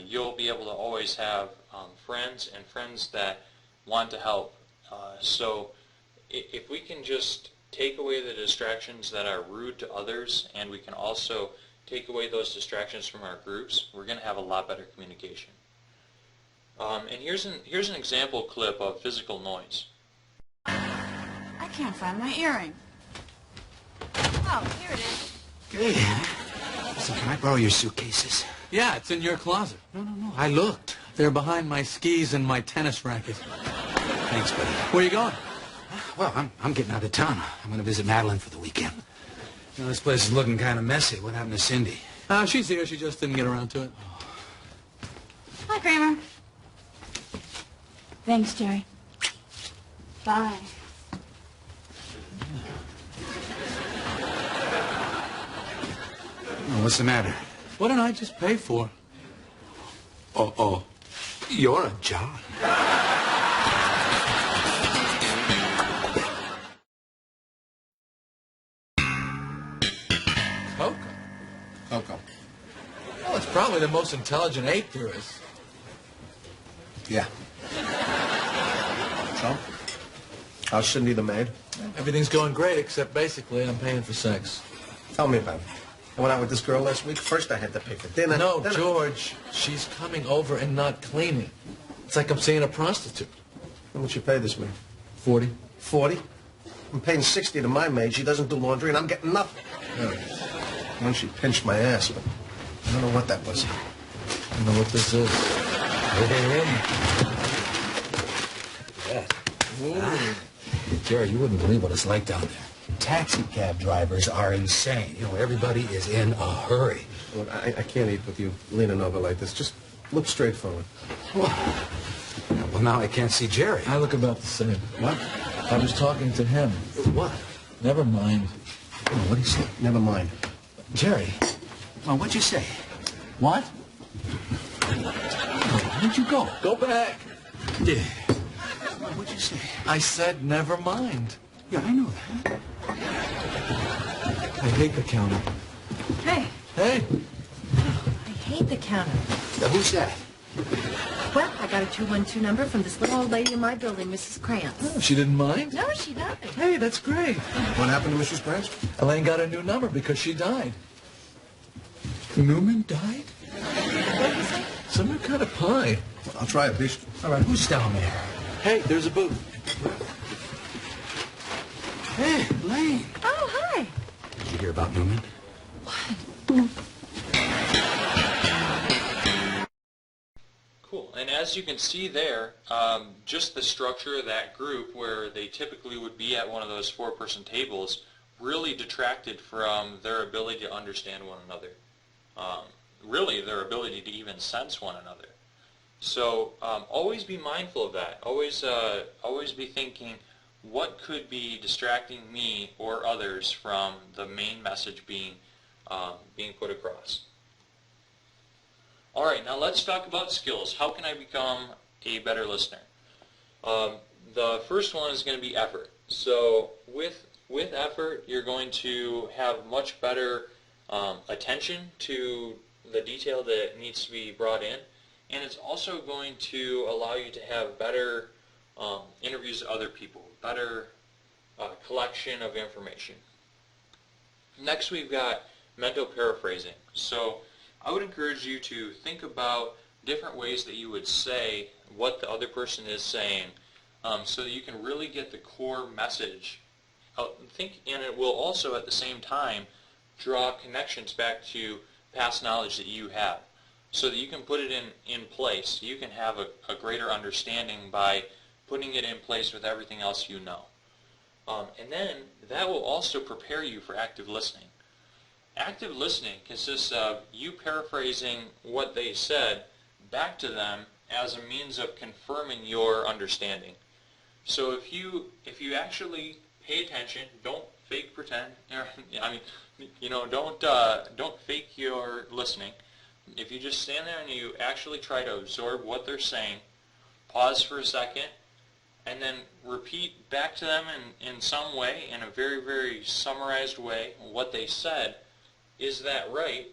you'll be able to always have friends and friends that want to help. So if we can just take away the distractions that are rude to others, and we can also take away those distractions from our groups, we're going to have a lot better communication. And here's an example clip of physical noise. I can't find my earring. Oh, here it is. Hey, listen, can I borrow your suitcases? Yeah, it's in your closet. No, I looked. They're behind my skis and my tennis racket. Thanks, buddy. Where are you going? Well, I'm getting out of town. I'm going to visit Madeline for the weekend. You know, this place is looking kind of messy. What happened to Cindy? She's here. She just didn't get around to it. Hi, Kramer. Thanks, Jerry. Bye. Oh, what's the matter? What did I just pay for? Oh, you're a John. Coco. Well, it's probably the most intelligent ape there is. Yeah. So? How's Cindy the maid? Everything's going great, except basically I'm paying for sex. Tell me about it. I went out with this girl last week. First I had to pay for dinner. No, then George, she's coming over and not cleaning. It's like I'm seeing a prostitute. How much you pay this man? 40. 40? I'm paying 60 to my maid. She doesn't do laundry, and I'm getting nothing. Yeah. Once she pinched my ass, but I don't know what that was. I don't know what this is. Jerry, you wouldn't believe what it's like down there. Taxi cab drivers are insane. You know, everybody is in a hurry. Look, I can't eat with you leaning over like this. Just look straight forward. Well, now I can't see Jerry. I look about the same. What? I was talking to him. What? Never mind. Oh, what did he say? Never mind. Jerry, well, what'd you say? What? Where'd you go? Go back. Yeah. What'd you say? I said never mind. Yeah, I know that. I hate the counter. Hey, Hey. I hate the counter. Now, who's that? Well, I got a 212 number from this little old lady in my building, Mrs. Krantz. Oh, she didn't mind? No, she doesn't. Hey, that's great. What happened to Mrs. Krantz? Elaine got a new number because she died. Newman died? What did you say? Some kind of pie. I'll try a beast. All right, who's down there? Hey, there's a booth. Hey, Lane. Oh, hi. Did you hear about Newman? Cool. And as you can see there, just the structure of that group, where they typically would be at one of those four-person tables, really detracted from their ability to understand one another. Really, their ability to even sense one another. So always be mindful of that. Always be thinking, what could be distracting me or others from the main message being put across. All right, now let's talk about skills. How can I become a better listener? The first one is going to be effort. So with effort, you're going to have much better attention to the detail that needs to be brought in, and it's also going to allow you to have better interviews with other people, better collection of information. Next, we've got mental paraphrasing. So I would encourage you to think about different ways that you would say what the other person is saying, so that you can really get the core message. And it will also at the same time draw connections back to past knowledge that you have, so that you can put it in place. You can have a greater understanding by putting it in place with everything else you know. And then that will also prepare you for active listening. Active listening consists of you paraphrasing what they said back to them as a means of confirming your understanding. So if you actually pay attention, don't fake pretend. Don't fake your listening. If you just stand there and you actually try to absorb what they're saying, pause for a second, and then repeat back to them in some way, in a very, very summarized way, what they said. Is that right?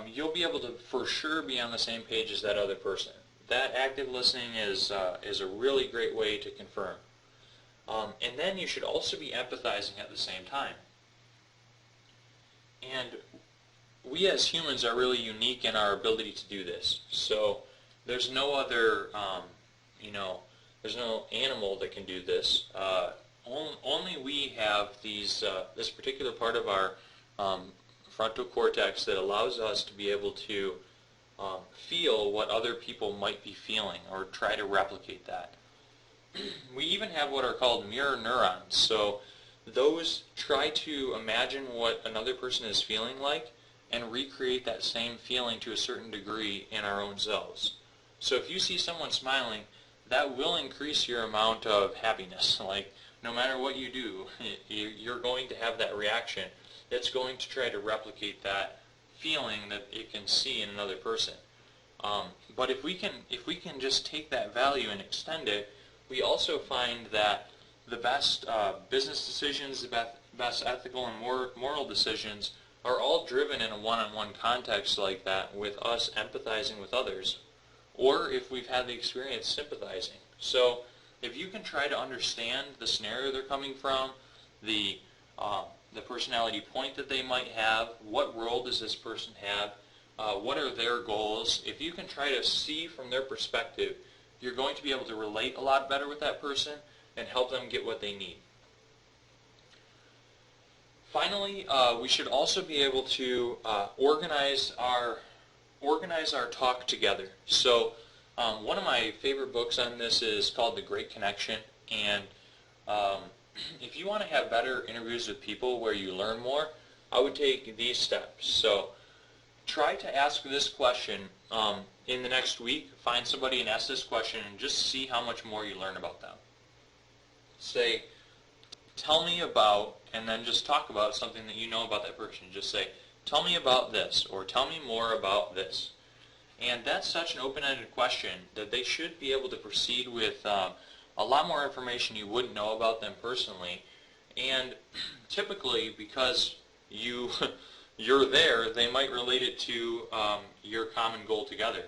you'll be able to for sure be on the same page as that other person. That active listening is a really great way to confirm. And then you should also be empathizing at the same time. And we as humans are really unique in our ability to do this. So there's no other, there's no animal that can do this. Only we have this particular part of our frontal cortex that allows us to be able to feel what other people might be feeling or try to replicate that. We even have what are called mirror neurons. So those try to imagine what another person is feeling like and recreate that same feeling to a certain degree in our own selves. So if you see someone smiling, that will increase your amount of happiness. Like, no matter what you do, you're going to have that reaction. It's going to try to replicate that feeling that it can see in another person. But if we can just take that value and extend it, we also find that the best business decisions, the best ethical and moral decisions are all driven in a one-on-one context like that, with us empathizing with others, or if we've had the experience sympathizing. So if you can try to understand the scenario they're coming from, the personality point that they might have, what role does this person have, what are their goals, if you can try to see from their perspective, you're going to be able to relate a lot better with that person and help them get what they need. Finally, we should also be able to organize our talk together. So one of my favorite books on this is called The Great Connection, and if you want to have better interviews with people where you learn more, I would take these steps. So try to ask this question in the next week. Find somebody and ask this question and just see how much more you learn about them. Say, tell me about, and then just talk about something that you know about that person. Just say, tell me about this, or tell me more about this. And that's such an open-ended question that they should be able to proceed with a lot more information you wouldn't know about them personally. And typically, because you're there, they might relate it to your common goal together.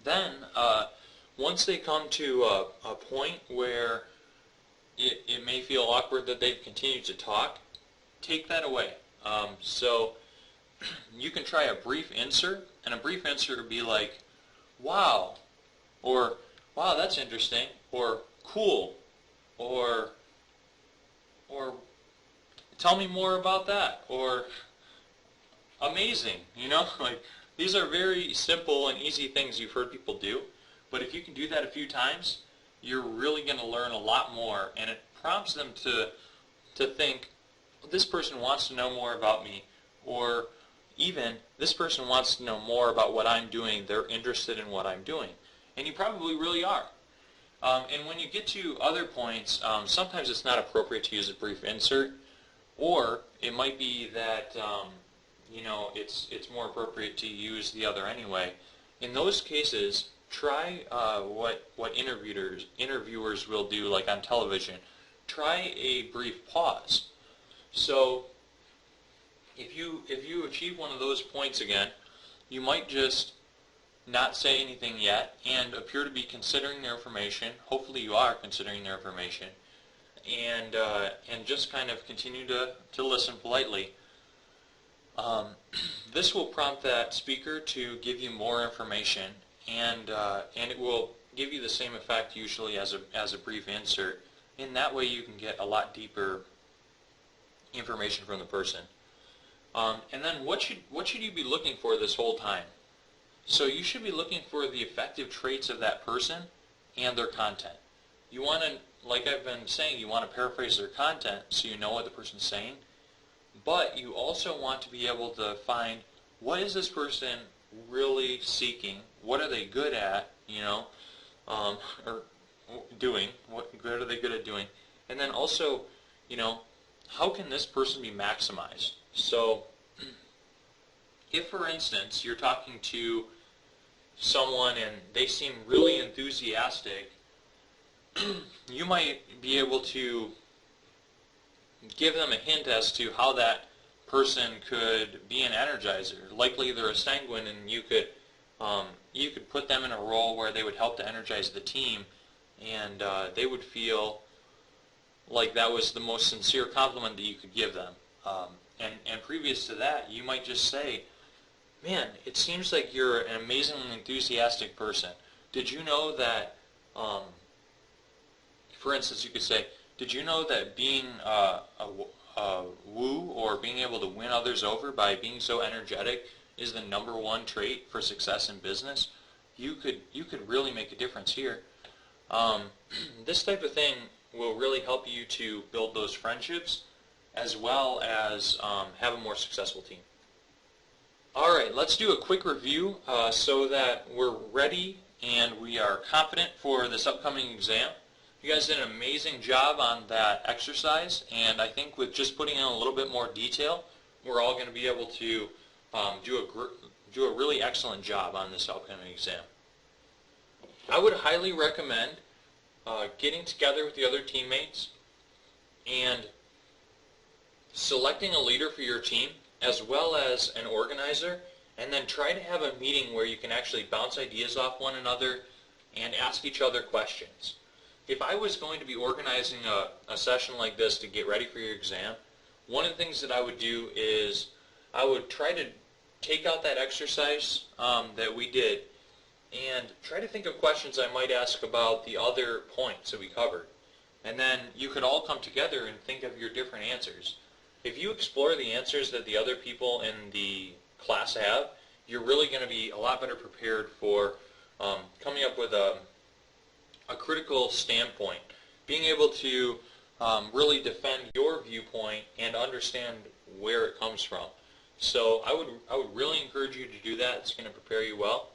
Then, once they come to a point where it may feel awkward that they've continued to talk, take that away. So you can try a brief insert, and a brief insert would be like, wow, or wow, that's interesting, or cool, or tell me more about that, or amazing, like these are very simple and easy things you've heard people do, but if you can do that a few times, you're really going to learn a lot more, and it prompts them to think, this person wants to know more about me, or even this person wants to know more about what I'm doing, they're interested in what I'm doing. And you probably really are. And when you get to other points, sometimes it's not appropriate to use a brief insert, or it might be that it's more appropriate to use the other anyway. In those cases, try what interviewers will do, like on television. Try a brief pause. So if you achieve one of those points again, you might just not say anything yet and appear to be considering their information. Hopefully you are considering their information, and just kind of continue to listen politely. This will prompt that speaker to give you more information, and it will give you the same effect usually as a brief insert. In that way you can get a lot deeper information from the person. And then what should you be looking for this whole time? So you should be looking for the effective traits of that person and their content. You want to, like I've been saying, you want to paraphrase their content so you know what the person's saying, but you also want to be able to find, what is this person really seeking? What are they good at, or doing? What good are they good at doing? And then also, how can this person be maximized? So if, for instance, you're talking to someone and they seem really enthusiastic, you might be able to give them a hint as to how that person could be an energizer. Likely they're a sanguine, and you could put them in a role where they would help to energize the team, and they would feel like that was the most sincere compliment that you could give them. And previous to that, you might just say, man, it seems like you're an amazingly enthusiastic person. Did you know that, for instance, you could say, did you know that being a woo, or being able to win others over by being so energetic, is the #1 trait for success in business? You could really make a difference here. This type of thing will really help you to build those friendships, as well as have a more successful team. Alright, let's do a quick review so that we're ready and we are confident for this upcoming exam. You guys did an amazing job on that exercise, and I think with just putting in a little bit more detail, we're all going to be able to do a really excellent job on this upcoming exam. I would highly recommend getting together with the other teammates and selecting a leader for your team, as well as an organizer, and then try to have a meeting where you can actually bounce ideas off one another and ask each other questions. If I was going to be organizing a session like this to get ready for your exam, one of the things that I would do is I would try to take out that exercise that we did and try to think of questions I might ask about the other points that we covered. And then you could all come together and think of your different answers. If you explore the answers that the other people in the class have, you're really going to be a lot better prepared for coming up with a critical standpoint, being able to really defend your viewpoint and understand where it comes from. So I would really encourage you to do that. It's going to prepare you well.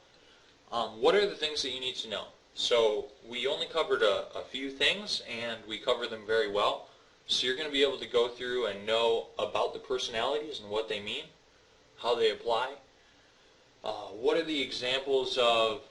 What are the things that you need to know? So we only covered a few things, and we covered them very well. So you're going to be able to go through and know about the personalities and what they mean, how they apply. What are the examples of